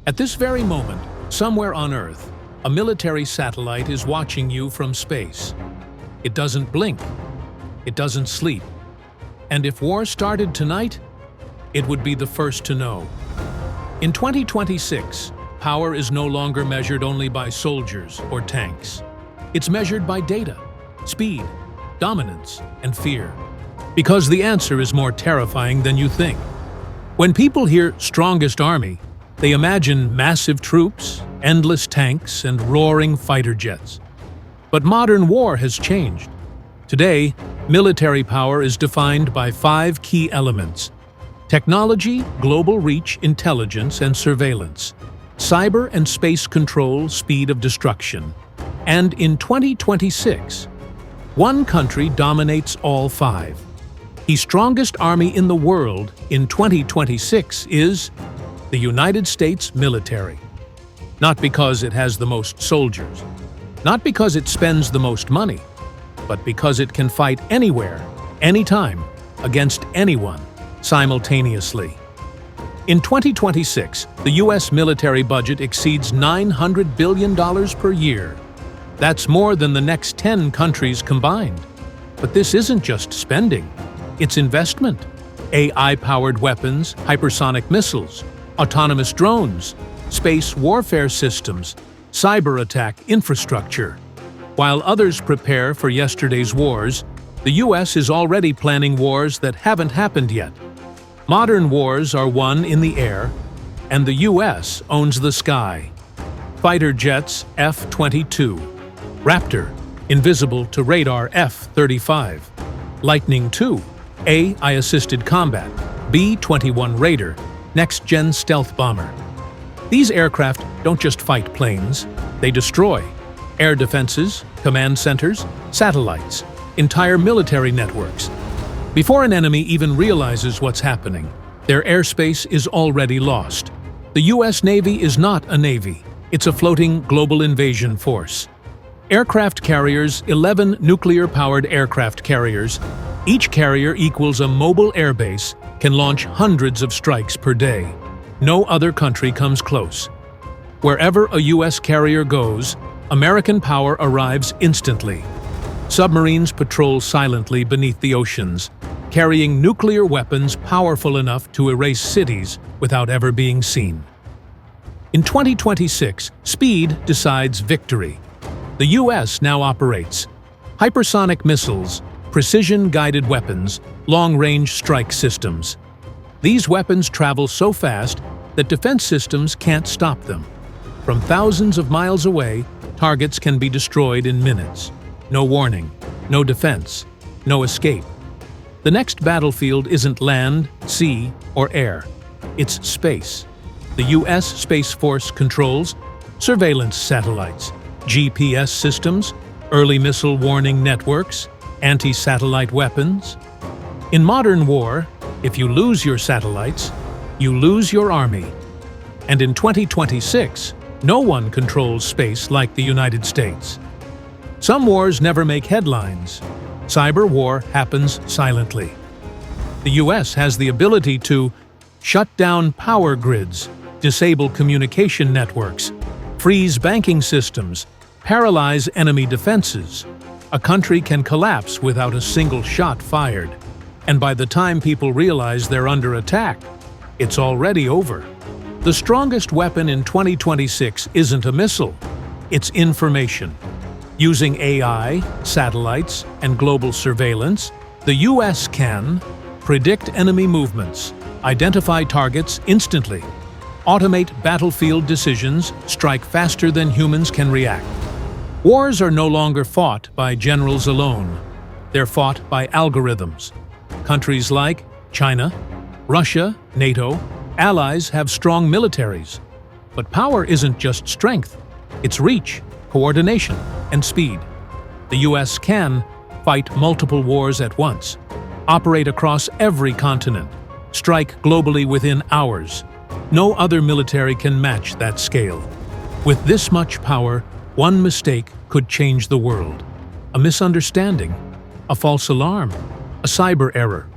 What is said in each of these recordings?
At this very moment, somewhere on Earth, a military satellite is watching you from space. It doesn't blink. It doesn't sleep. And if war started tonight, it would be the first to know. In 2026, power is no longer measured only by soldiers or tanks. It's measured by data, speed, dominance, and fear. Because the answer is more terrifying than you think. When people hear strongest army, they imagine massive troops, endless tanks, and roaring fighter jets. But modern war has changed. Today, military power is defined by 5 key elements: technology, global reach, intelligence, and surveillance; cyber and space control, speed of destruction. And in 2026, one country dominates all 5. The strongest army in the world in 2026 is the United States military. Not because it has the most soldiers, not because it spends the most money, but because it can fight anywhere, anytime, against anyone, simultaneously. In 2026, the U.S. military budget exceeds $900 billion per year. That's more than the next 10 countries combined. But this isn't just spending, it's investment. AI-powered weapons, hypersonic missiles, autonomous drones, space warfare systems, cyber attack infrastructure. While others prepare for yesterday's wars, the U.S. is already planning wars that haven't happened yet. Modern wars are won in the air, and the U.S. owns the sky. Fighter jets F-22, Raptor, invisible to radar F-35, Lightning II, AI-assisted combat, B-21 Raider, next-gen stealth bomber. These aircraft don't just fight planes, they destroy air defenses, command centers, satellites, entire military networks. Before an enemy even realizes what's happening, their airspace is already lost. The U.S. Navy is not a navy, it's a floating global invasion force. Aircraft carriers, 11 nuclear-powered aircraft carriers. Each carrier equals a mobile airbase, can launch hundreds of strikes per day. No other country comes close. Wherever a U.S. carrier goes, American power arrives instantly. Submarines patrol silently beneath the oceans, carrying nuclear weapons powerful enough to erase cities without ever being seen. In 2026, speed decides victory. The U.S. now operates hypersonic missiles, precision-guided weapons, long-range strike systems. These weapons travel so fast that defense systems can't stop them. From thousands of miles away, targets can be destroyed in minutes. No warning, no defense, no escape. The next battlefield isn't land, sea, or air. It's space. The U.S. Space Force controls surveillance satellites, GPS systems, early missile warning networks, anti-satellite weapons. In modern war, if you lose your satellites, you lose your army. And in 2026, no one controls space like the United States. Some wars never make headlines. Cyber war happens silently. The U.S. has the ability to shut down power grids, disable communication networks, freeze banking systems, paralyze enemy defenses. A country can collapse without a single shot fired. And by the time people realize they're under attack, it's already over. The strongest weapon in 2026 isn't a missile, it's information. Using AI, satellites, and global surveillance, the U.S. can predict enemy movements, identify targets instantly, automate battlefield decisions, strike faster than humans can react. Wars are no longer fought by generals alone. They're fought by algorithms. Countries like China, Russia, NATO, allies have strong militaries. But power isn't just strength, it's reach, coordination, and speed. The U.S. can fight multiple wars at once, operate across every continent, strike globally within hours. No other military can match that scale. With this much power, one mistake could change the world. A misunderstanding, a false alarm, a cyber error.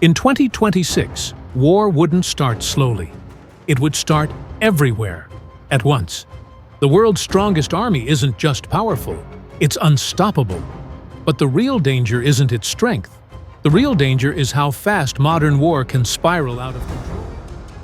In 2026, war wouldn't start slowly. It would start everywhere, at once. The world's strongest army isn't just powerful, it's unstoppable. But the real danger isn't its strength. The real danger is how fast modern war can spiral out of control.